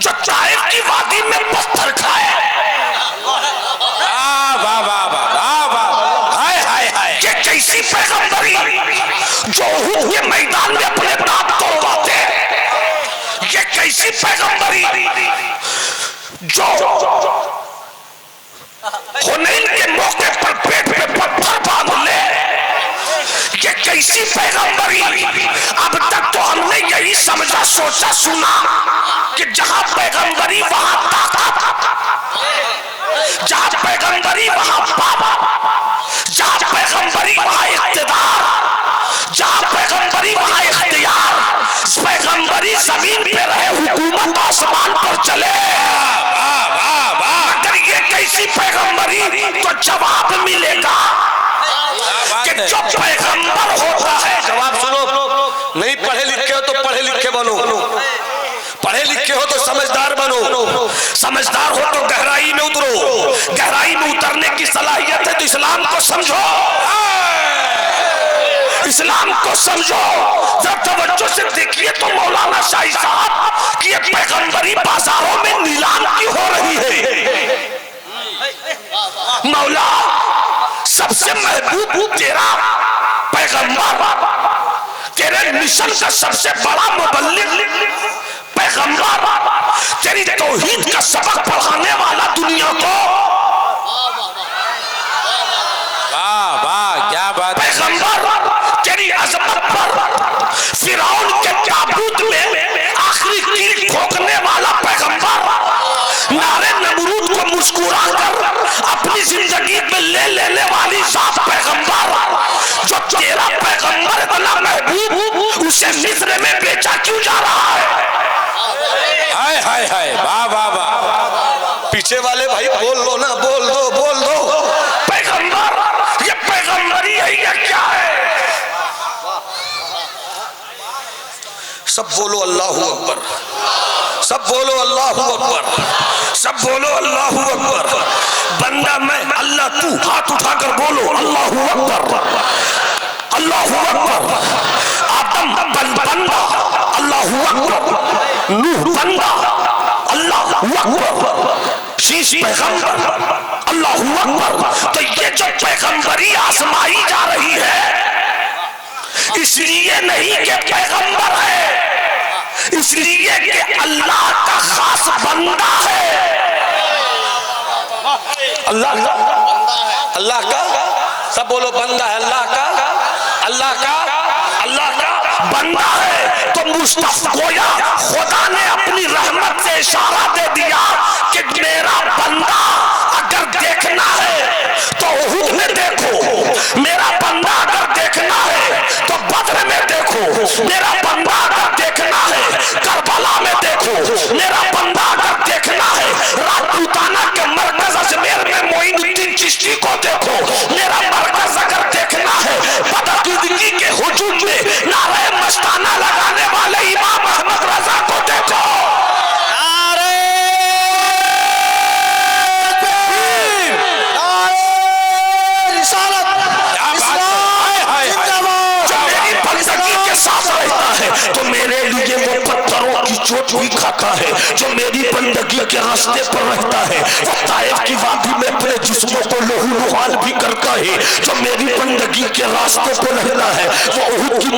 जो ताइफ की वादी में पत्थर खाए। ये कैसी पैगंबरी जो उहद के मैदान में अपने दांत तोड़वाते। ये कैसी पैगंबरी जो हुनैन के मौके पर पेट पे पत्थर बांध ले। ये कैसी पैगंबरी। अब तक तो हमने यही समझा सोचा सुना कि जहां पैगंबरी वहां ताकत, जहां पैगंबरी वहां पावर, जहां पैगंबरी वहां इख्तिदार, जहां पैगंबरी वहां इख्तियार। पैगंबरी जमीन पे रहे, हुकूमत आसमान पर चले। अगर ये कैसी पैगंबरी तो जवाब मिलेगा कि जो पैगंबर होता है। जवाब सुनो, नहीं पढ़े लिखे हो तो पढ़े लिखे बनो, पढ़े लिखे हो तो समझदार बनो, समझदार हो तो गहराई में उतरो। गहराई में उतरने की सलाहियत है तो इस्लाम को समझो, इस्लाम को समझो। जब तवज्जो से देखिए तो मौलाना शाही साहब की ये पैगंबरी बाजारों में नीलाम की हो रही है। मौला सबसे महबूब तेरा पैगंबर, तेरे मिशन का सबसे बड़ा मुबल्लिग पैगंबर, तेरी तौहीद का सबक पढ़ाने वाला दुनिया को। वाह वाह क्या बात। पैगंबर तेरी अजमत पर फिरौन के ताबूत में आखिरी तीर ठोकने वाला पैगंबर, नारे नमरूद को मुस्कुरा कर अपनी जिंदगी में ले लेने वाली जात पैगंबर। जो तेरा पैगंबर इतना महबूब, उसे मिस्र में बेचा क्यों जा रहा है? हाय हाय हाय वाह वाह वाह। पीछे वाले भाई बोल लो ना, बोल दो बोल दो। पैगंबर ये पैगंबरी है या क्या है? सब बोलो अल्लाहू अकबर, सब बोलो अल्लाहू अकबर, सब बोलो अल्लाहू अकबर। बंदा मैं, अल्लाह तू। हाथ उठाकर बोलो अल्लाहू अकबर, अल्लाहू अकबर। आदम बंदा, अल्लाहू अकबर। नूह बंदा, अल्लाहू अकबर। शीश पैगंबर, अल्लाहू अकबर। तो ये जो पैगंबरी आजमाई जा रही है, इसलिए नहीं कि पैगंबर है, इसलिए कि अल्लाह का खास बंदा है। अल्लाह का, अल्लाह का, सब बोलो बंदा है अल्लाह का, अल्लाह का, अल्लाह का बंदा है। तो मुस्तफा गोया खुदा ने अपनी रहमत से इशारा दे दिया कि मेरा बंदा अगर देखना है तो उहद में देखो, मेरा बंदा अगर देखना है तो बद्र में देखो, मेरा बंदा अगर देखना है करबला में देखो, मेरा बंदा अगर देखना है राजपूताना के मरकज अजमेर में मोइनुद्दीन चिश्ती को देखो, मेरा मरकज अगर देखना है बदकिदगी के हुजूम में नारे मस्ताना लगाने वाले इमाम अहमद रजा को देखो। तो मेरे लिए वो पत्थरों की चोट भी खाता है, जो मेरी बंदगी के रास्ते पर रहता है। वो ताइफ की वादी में अपने जिस्मों को लहूलुहान भी करता है, जो मेरी बंदगी के रास्ते पर रहता है। वो उहद की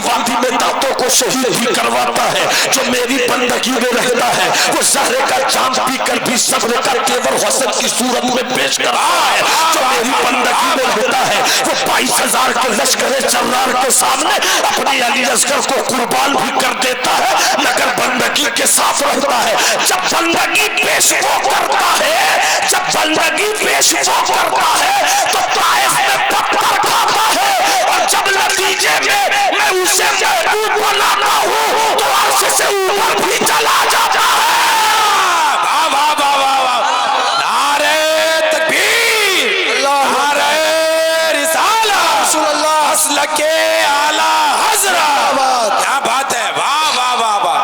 वादी में दांतों को शहीद भी करवाता है, जो मेरी बंदगी में रहता है। वो जहरे का जाम पीकर भी सब्र का तेवर हसन की सूरत में पेश कर रहा है, जो मेरी बंदगी में रहता है। वो 22,000 के लश्कर जर्रार के सामने अपनी अली लश्कर को कुर्बान भी कर देता है, मगर बंदगी के साथ रहता है। जब बंदगी पेश वो करता है, जब बंदगी पेश वो करता है तो ताइफ में पत्थर खाता है, और जब नतीजे में मैं उसे महबूब बनाता हूँ तो अर्श से ऊपर भी चला जाता है। वाह वाह वाह वाह वाह। नारे तकबीर, नारे रिसालत, असल के आला हज़रत। क्या बात है, वाह वाह वाह वाह।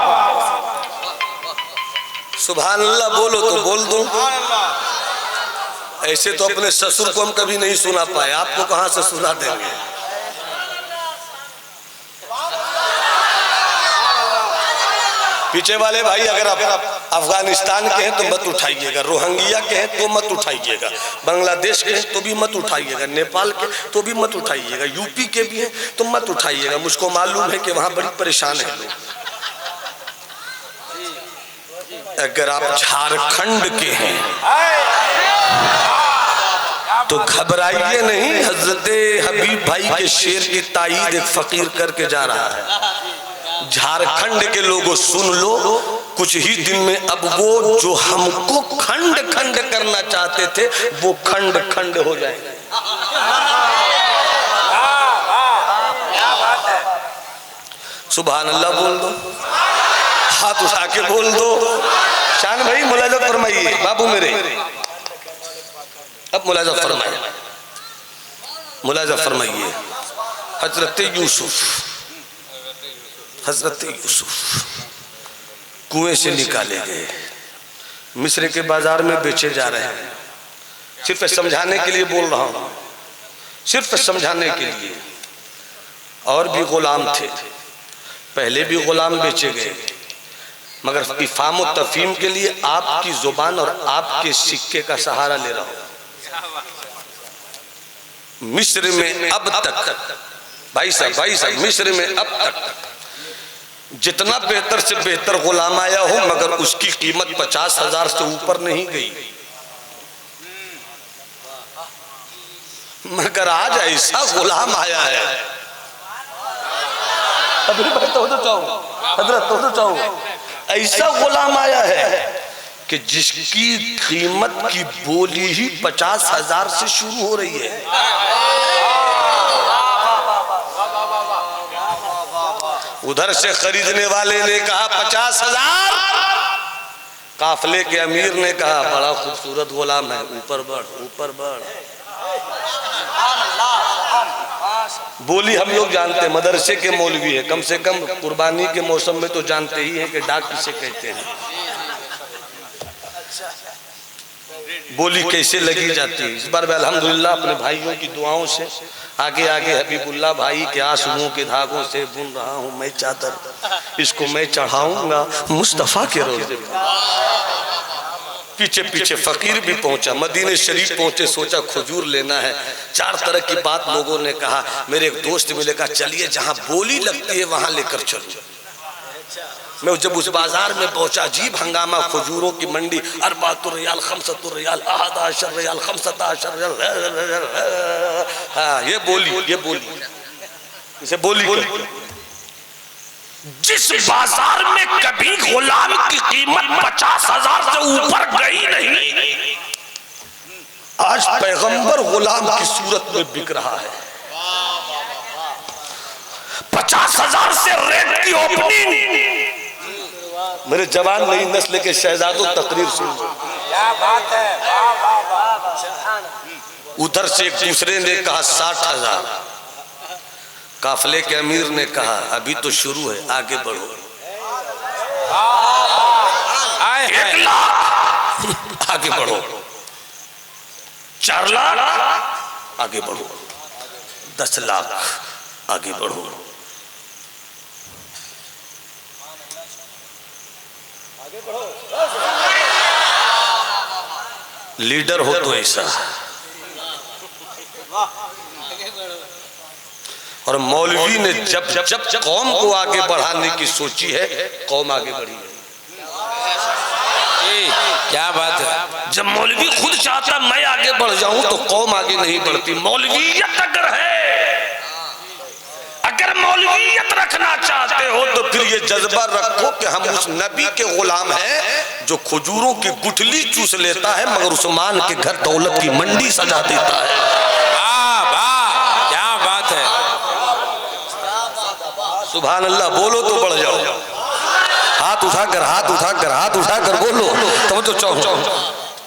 सुभान अल्लाह बोलो तो बोल दो। ऐसे तो अपने ससुर को हम कभी नहीं सुना पाए, आपको कहां से सुना देंगे। पीछे वाले भाई अगर आप अफगानिस्तान के हैं तो मत उठाइएगा, रोहिंग्या के हैं तो मत उठाइएगा, बांग्लादेश के हैं तो भी मत उठाइएगा, नेपाल के तो भी मत उठाइएगा, यूपी के भी हैं तो मत उठाइएगा। मुझको मालूम है कि वहां बड़ी परेशान है लोग। अगर आप झारखंड के हैं तो घबराइए नहीं। हजरत हबीब भाई के शेर की ताईद एक फकीर करके जा रहा है। झारखंड के लोगों सुन लो, कुछ ही दिन में अब वो जो हमको खंड खंड करना चाहते थे वो खंड खंड हो जाएंगे। सुभान अल्लाह बोल दो, हाथ उठा के बोल दो। शान भाई मुलाजा फरमाइए, बाबू मेरे अब मुलाजा फरमाइए, मुलाजा फरमाइए। हजरत यूसुफ कुएं से निकाले गए, मिस्र के बाजार में बेचे जा रहे हैं। सिर्फ समझाने के लिए बोल रहा हूं, सिर्फ समझाने के लिए। और भी गुलाम थे, पहले भी गुलाम बेचे गए, मगर इफाम और तफहीम के लिए आपकी जुबान और आपके सिक्के का सहारा ले रहा हूं। मिस्र में अब तक भाई साहब मिस्र में अब तक जितना बेहतर से बेहतर गुलाम आया हो, मगर उसकी कीमत 50,000 से ऊपर नहीं गई। मगर आज ऐसा गुलाम आया है, ऐसा गुलाम आया है कि जिसकी कीमत की बोली ही 50,000 से शुरू हो रही है। उधर से खरीदने वाले ने कहा 50,000, काफले के अमीर ने कहा बड़ा खूबसूरत गुलाम है, ऊपर बढ़ ऊपर बढ़। बोली हम लोग जानते हैं, मदरसे के मौलवी है, कम से कम कुर्बानी के मौसम में तो जानते ही हैं कि डाक किसे कहते हैं। बोली कैसे लगी जाती है। इस बार मैं अल्हम्दुलिल्लाह अपने भाइयों की दुआओं से आगे आगे हबीबुल्लाह भाई के आंसुओं के धागों से बुन रहा हूँ मैं चादर, इसको मैं चढ़ाऊंगा मुस्तफा के रोज़े। पीछे पीछे फकीर भी पहुंचा, मदीने शरीफ पहुंचे, सोचा खजूर लेना है। 4 तरह की बात लोगों ने कहा। मेरे एक दोस्त मिले, कहा चलिए जहां बोली लगती है वहां लेकर चलो। मैं जब उस बाजार में पहुंचा, अजीब हंगामा, खजूरों की मंडी, 4 रियाल 5 रियाल 11 रियाल 15 रियाल। हाँ ये बोली इसे बोली। जिस बाजार में कभी गुलाम की कीमत 50,000 से ऊपर गई नहीं, आज पैगंबर गुलाम की सूरत में बिक रहा है। 50,000 से रेट की ओपनिंग। मेरे जवान नई नस्ल के शहजादों तकरीर सुन। क्या बात है, उधर से एक दूसरे ने कहा 60,000। काफले के अमीर ने कहा अभी तो शुरू है, आगे बढ़ो। 1 लाख आगे बढ़ो। 4 लाख आगे बढ़ो। 10 लाख आगे बढ़ो। लीडर हो तो ऐसा, और मौलवी ने जब कौम को आगे बढ़ाने की सोची है, कौम आगे बढ़ी है। क्या बात है। जब मौलवी खुद चाहता मैं आगे बढ़ जाऊं तो कौम आगे नहीं बढ़ती। मौलवियत अगर मौलवियत रखना चाहते हो तो फिर ये जज्बा रखो कि हम उस नबी के गुलाम हैं जो खजूरों की गुठली चूस लेता है मगर उस्मान के घर दौलत की मंडी सजा देता है। क्या बात है। सुभान अल्लाह बोलो तो बढ़ जाओ। हाथ उठाकर बोलो तो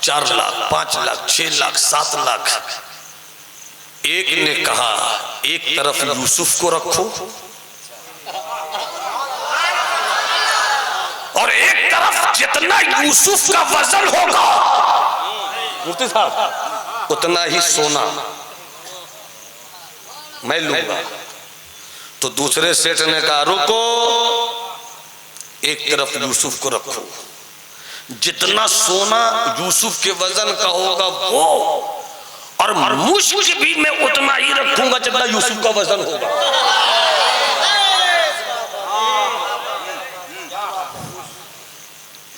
4 लाख 5 लाख 6 लाख 7 लाख। एक ने कहा एक तरफ यूसुफ को रखो और एक तरफ जितना यूसुफ का वजन होगा मुफ्ती साहब उतना ही सोना मैं लूंगा। तो दूसरे सेठ ने कहा रुको, एक तरफ यूसुफ को रखो, जितना सोना यूसुफ के वजन का होगा वो, और मुश्क भी मैं उतना ही रखूंगा जितना यूसुफ का वजन होगा।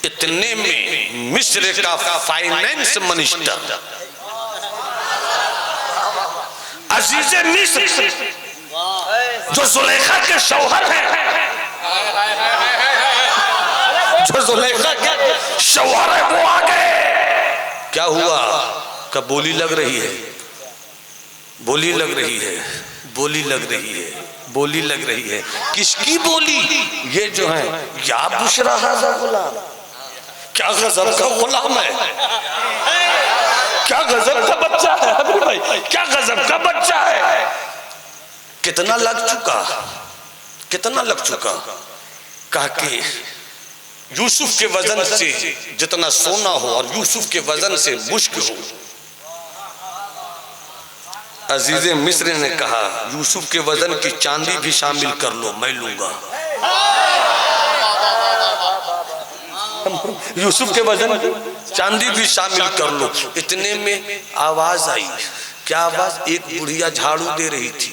इतने में मिस्र का फाइनेंस मिनिस्टर अजीज मिस्र जो जुलेखा के शौहर है, जो जुलेखा के शौहर है, वो आ गए। क्या हुआ? कब बोली लग रही है, बोली लग रही है, बोली लग रही है, बोली लग रही है। किसकी बोली? ये जो है, या बुशरा हाज़ा गुलाम, क्या गजब का गुलाम है, क्या गजब का बच्चा है अभी भाई, क्या गजब का बच्चा है। कितना लग चुका, कितना लग चुका। कहा कि यूसुफ के वजन से जितना सोना हो और यूसुफ के वजन से मुश्क हो। अजीज मिस्र ने कहा यूसुफ के वजन की चांदी भी शामिल कर लो, मैं लूंगा। यूसुफ के वजन चांदी भी शामिल कर लो। इतने में आवाज आई। क्या आवाज? एक बुढ़िया झाड़ू दे रही थी।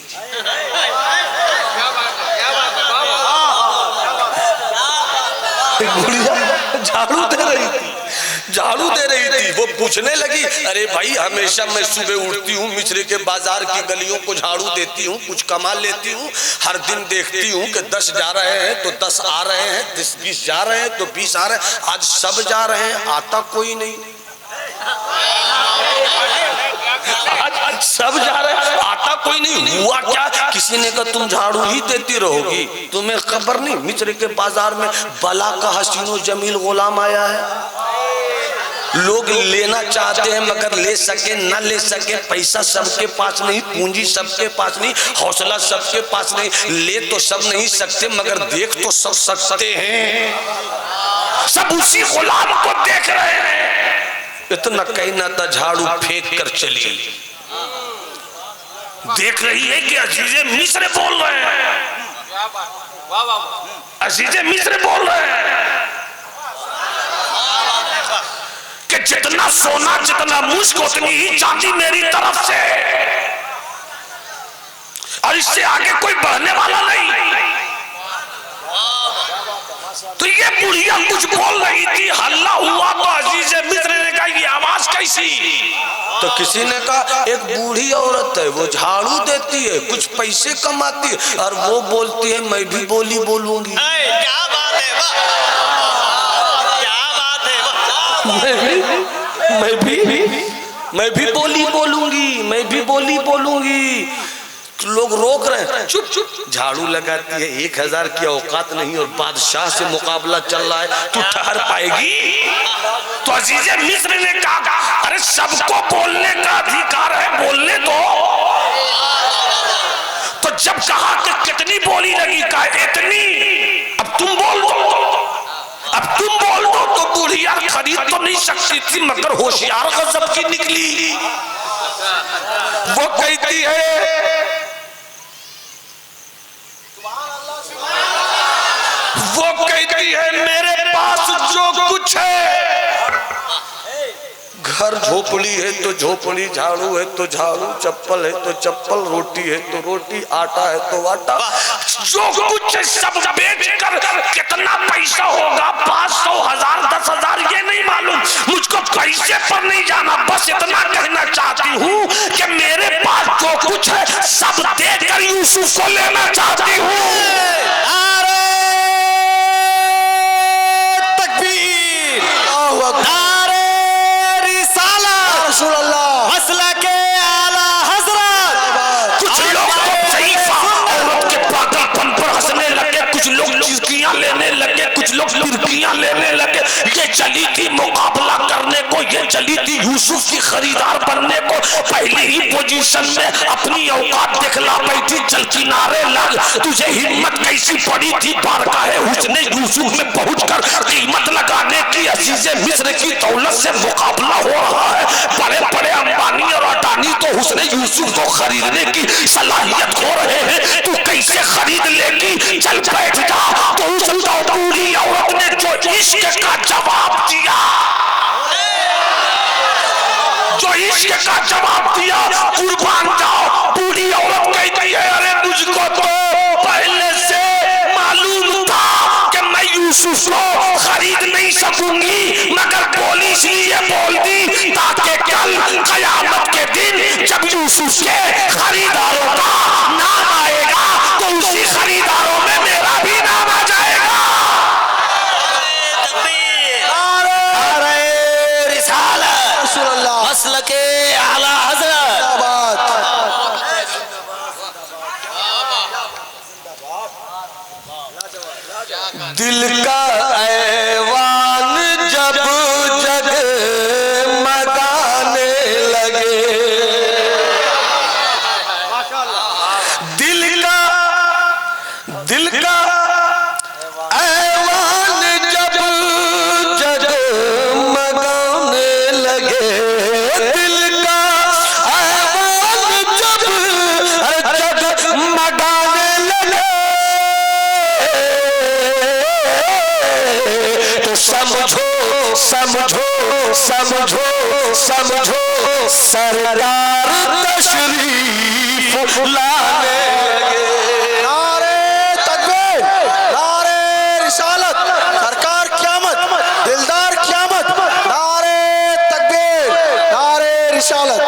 एक बुढ़िया झाड़ू दे रही थी, झाड़ू दे रही थी। वो पूछने लगी, अरे भाई हमेशा मैं सुबह उठती हूँ, मिस्र के बाजार की गलियों को झाड़ू देती हूँ, कुछ कमा लेती हूँ, हर दिन देखती हूँ कि 10 जा रहे हैं तो 10 आ रहे हैं, 20 जा रहे हैं तो 20 आ रहे हैं, आज सब जा रहे हैं, आता कोई नहीं। आज सब जा रहे हैं, आता कोई नहीं। हुआ क्या? किसी ने कहा तुम झाड़ू ही देती रहोगी, तुम्हें खबर नहीं मिस्र के बाजार में बला का हसीनो जमील गुलाम आया है। लोग लेना चाहते हैं मगर ले सके न ले सके, पैसा सबके पास नहीं, पूंजी सबके पास नहीं, हौसला सबके पास नहीं, ले तो सब नहीं सकते मगर देख तो सब सकते हैं। सब उसी गुलाम को देख रहे हैं। इतना कहना था, झाड़ू फेंक कर चली। देख रही है कि अजीजे मिस्र बोल रहे हैं, अजीजे मिस्र बोल रहे हैं कि जितना सोना जितना मुश्क उतनी ही चांदी मेरी तरफ से, और इससे आगे कोई बढ़ने वाला नहीं। तो ये बुढ़िया कुछ बोल रही थी, हल्ला हुआ तो अजीज मिस्र ने कहा ये आवाज कैसी? तो किसी ने कहा एक बूढ़ी औरत है, वो झाड़ू देती है, कुछ पैसे कमाती है, और वो बोलती है मैं भी बोली बोलूंगी। क्या बात है, क्या बात है। मैं भी बोली बोलूंगी, मैं भी बोली बोलूंगी। लोग रोक रहे हैं, चुप चुप। झाड़ू लगाती है, 1000 की औकात नहीं और बादशाह से मुकाबला चल रहा है, तू ठहर पाएगी? तो अजीजे मिस्र ने कहा अरे सबको बोलने का अधिकार है, बोलने दो। तो जब कहा कि कितनी बोली लगी, कहा इतनी, अब तुम बोल दो, अब तुम बोल दो। तो बुढ़िया खरीद तो नहीं सकती थी मगर होशियार गजब की निकली। वो कहती है, वो कहती है मेरे पास जो कुछ है, घर झोपड़ी है तो झोपड़ी, झाड़ू है तो झाड़ू, चप्पल है तो चप्पल, रोटी है तो रोटी, आटा है तो आटा, जो कुछ है सब बेचकर कितना पैसा होगा, 500, 1000, 10,000 ये नहीं मालूम, मुझको पैसे पर नहीं जाना। बस इतना कहना चाहती हूँ कि मेरे पास जो कुछ है सब देकर यूसुफ को लेना चाहती हूँ। मसला के आला हजरत। कुछ लोग तो ज़ईफ़ा औरत के पागलपन पर हंसने लगे, कुछ लोग चिरकियां लेने लगे, कुछ लोग तिरकियां लेने लगे। ये चली थी मुकाबला करने को, ये चली थी यूसुफ की खरीदार बनने को। पहली ही पोजीशन में अपनी औकात दिखला बैठी, चल किनारे लग। तुझे हिम्मत कैसी पड़ी थी बारगाहे हुस्न यूसुफ में पहुंचकर कीमत लगाने की? अजीज़े मिस्र की दौलत से मुकाबला हो रहा है। बड़े बड़े अंबानी और अडानी तो उसने यूसुफ को खरीदने की सलाहियत खो रहे हैं, तू कैसे खरीद लेगी? चल बैठ जा। तो उस बूढ़ी औरत ने जो इश्क का जवाब दिया, जो इश्क का जवाब दिया, कुर्बान जाओ। बूढ़ी औरत कहती है अरे मुझको तो पहले से मालूम था कि मैं यूसुफ को खरीद नहीं सकूंगी, मगर बोली इसलिए बोल दी ताकि कल कयामत के दिन जब यूसुफ के खरीदारों का नाम आएगा तो उसी खरीदारों में मेरा भी नाम आ जाएगा। मसलके आला हज़रत। दिल का ऐवान जब जगमगाने लगे, दिल का ऐवान जब जगमगाने लगे, दिल का ऐवान जब जगमगाने लगे, तो समझो समझो समझो समझो सरकार तशरीफ लाने लगे। नारे तकबीर, नारे रिसालत, सरकार क़यामत, दिलदार क़यामत, नारे तकबीर, नारे रिसालत।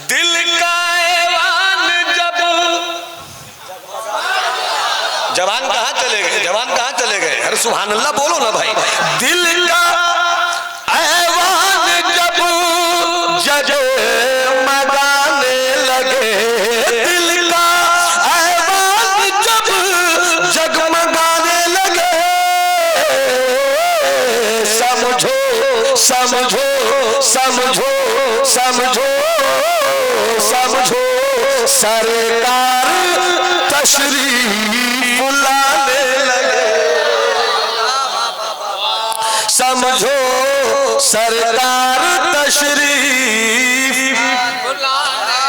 दिल का ऐवान जब, जवान कहाँ चले गए? जवान कहाँ चले गए? अरे सुभान अल्लाह बोलो ना भाई। दिल का ऐवान जब जगमगाने लगे, दिल का ऐवान जब जगमगाने लगे, समझो समझो समझो समझो समझो सरकार तशरीफ लाने लगे, समझो सरकार तशरीफ,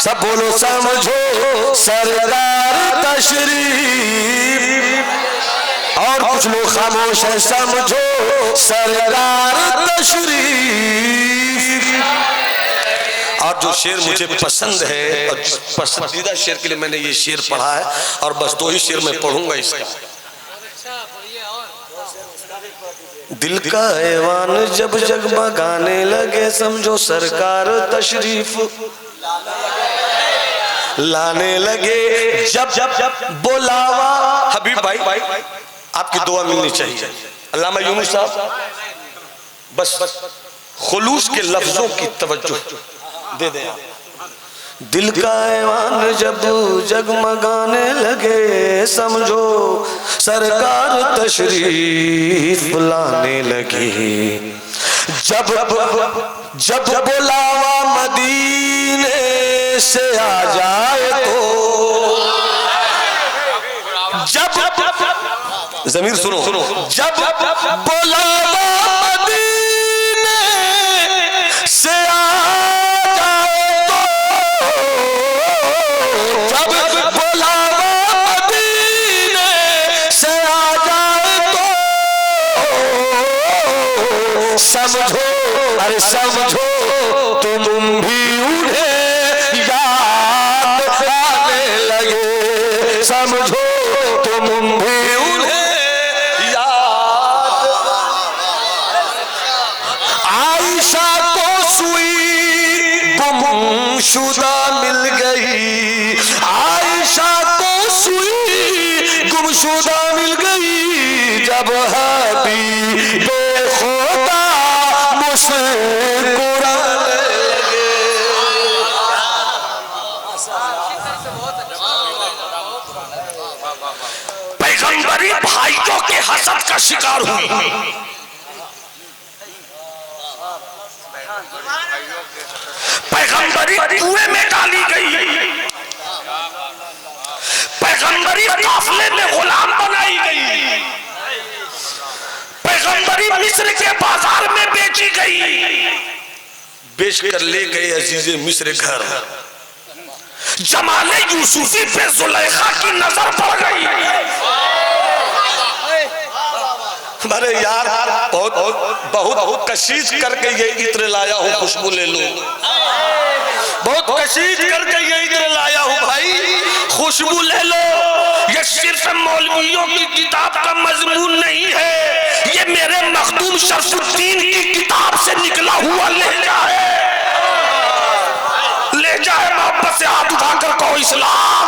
सब बोलो समझो सरकार तशरीफ। और कुछ लोग खामोश है, समझो सरकार तशरीफ। और जो शेर मुझे पसंद है और पसंदीदा शेर के लिए मैंने ये शेर पढ़ा है, और बस 2 ही शेर मैं पढ़ूंगा इसका। दिल का ऐवान जब जगमगाने लगे, समझो सरकार तशरीफ लाने लगे, जब बुलावा। हबीब भाई आपकी दुआ मिलनी चाहिए। अल्लामा यूनुस साहब बस खुलूस के लफ्जों की तवज्जो दे दें। दिल का ऐवान जब जगमगाने लगे, समझो सरकार तशरीफ लाने लगी, जब बुलावा मदीने से आ जाए तो, जब ज़मीर सुनो, जब बुलावा मदीने से आ जाए तो, जब बुलावा मदीने से आ जाए तो, समझो अरे समझो तुम भी उन्हें याद आने लगे, समझो तुम भी उन्हें याद। आयशा को सुई गुमशुदा मिल गई, आयशा को सुई गुमशुदा मिल गई, जब हबीब खुदा मुस्कुराने लगे। पैगंबरी भाइयों के हसद का शिकार हुई, पैगंबरी कुएं में डाली गई, पैगंबरी काफिले में गुलाम बनाई गई, पैगंबरी मिस्र के बाजार में बेची गई। बेच कर ले गए अजीज मिस्र घर। जमाले यूसुफी पे जुलेखा की नजर पड़ गई। अरे यार बहुत बहुत कशिश करके ये इत्र लाया हूँ, खुशबू ले लो। बहुत कशिश करके ये इत्र लाया हूँ भाई, खुशबू ले लो। ये सिर्फ मौलवियों की किताब का मजमून नहीं है, ये मेरे मखदूम शरफुद्दीन की किताब से निकला हुआ लहजा है। लहजा है मोहब्बत से हाथ उठाकर कहो इस्लाम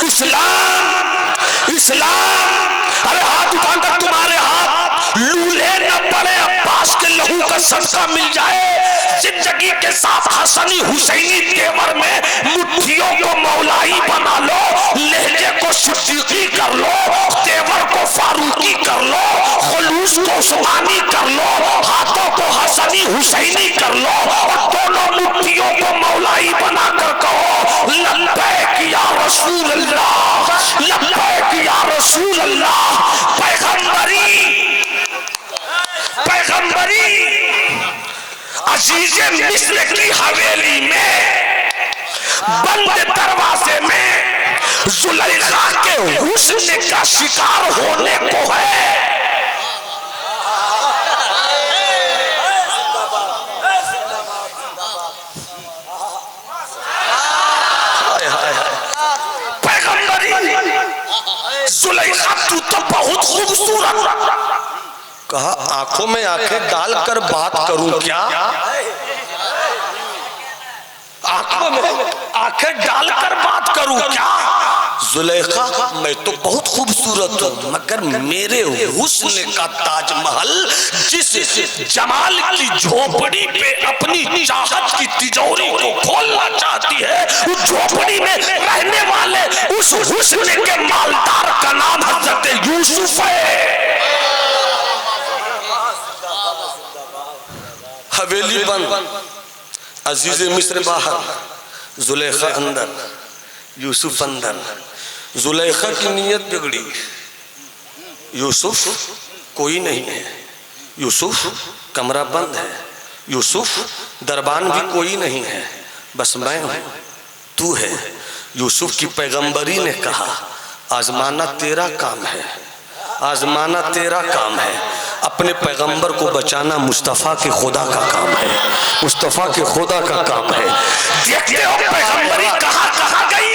इस्लाम इस्लाम। अरे हाथ उठाकर तुम्हारे हाथ लूल्हे न पड़े, अब्बास के लहू का सदका मिल जाए। जिंदगी के साथ हसनी हुसैनी तेवर में मुट्ठियों को मौलाई बना लो, लहजे को सिद्दीकी कर लो, तेवर को फारूकी कर लो, खुलूस को उस्मानी कर लो, हाथों को हसनी हुसैनी कर लो और दोनों मुट्ठियों को मौलाई बना कर कहो लब्बैक या रसूल अल्लाह, लब्बैक या रसूल अल्लाह। पैगंबरी अजीज मिस्र की हवेली में बंद दरवाजे में जुलेखा के हुस्न का शिकार होने को है। पैगंबरी जुलेखा तू तो बहुत खूबसूरत। कहा आंखों में आंखें डालकर बात करूं क्या? आंखों में आंखें डालकर बात करूं क्या? जुलेखा मैं तो बहुत खूबसूरत हूँ, मगर मेरे हुस्न का ताजमहल जिस जमाल की झोपड़ी पे अपनी चाहत की तिजोरी को खोलना चाहती है, उस झोपड़ी में रहने वाले उस हुस्न के मालदार का नाम हजरत यूसुफ है। हवेली बंद, अजीज मिस्र बाहर, जुलेखा अंदर, यूसुफ अंदर। जुलेखा की नीयत बिगड़ी, यूसुफ कोई नहीं है, यूसुफ कमरा बंद है, यूसुफ दरबान भी कोई नहीं है, बस मैं हूँ, तू है। यूसुफ की पैगंबरी ने कहा आजमाना तेरा काम है, आजमाना तेरा काम है। अपने पैगंबर को बचाना मुस्तफ़ा के खुदा का काम है, मुस्तफ़ा के खुदा का काम है। देखते हो पैगंबरी कहाँ गई?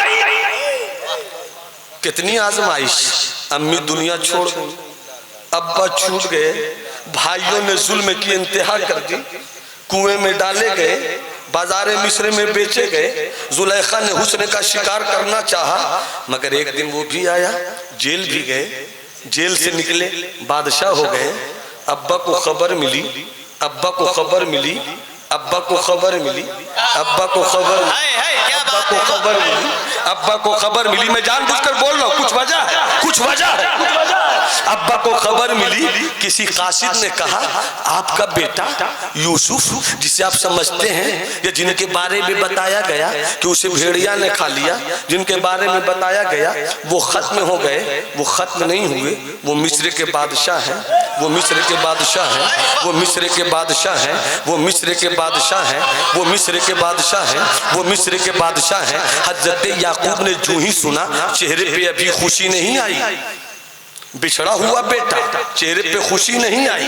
कितनी आजमाइश। अम्मी दुनिया छोड़ गई, अब्बा छूट गए, भाइयों ने जुल्म की इंतहा कर दी, कुएं में डाले गए, बाजार मिस्र में बेचे गए। जुलेखा ने हुस्न का शिकार करना चाहा, मगर एक दिन वो भी आया, जेल भी गए, जेल से निकले बादशाह हो गए। अब्बा को खबर मिली, अब्बा को खबर मिली, अब्बा को खबर मिली, अब्बा को खबर, अब्बा को खबर मिली, अब्बा को खबर मिली। मैं जानबूझकर बोल रहा हूँ, कुछ वजह है, कुछ वजह है, कुछ वजह है। अब्बा को खबर मिली, किसी कासिद ने कहा आपका बेटा यूसुफ, जिसे आप समझते हैं या जिनके बारे में बताया गया कि उसे भेड़िया ने खा लिया, जिनके बारे में बताया गया वो खत्म हो गए, वो खत्म नहीं हुए। वो मिस्र के बादशाह हैं, वो मिस्र के बादशाह हैं, वो मिस्र के बादशाह हैं, वो मिस्र के बादशाह हैं, वो मिस्र के बादशाह हैं, वो मिस्र के बादशाह हैं। हजरत याकूब ने जो ही सुना, चेहरे पे अभी खुशी नहीं आई। बिछड़ा हुआ बेटा, चेहरे पे खुशी नहीं आई।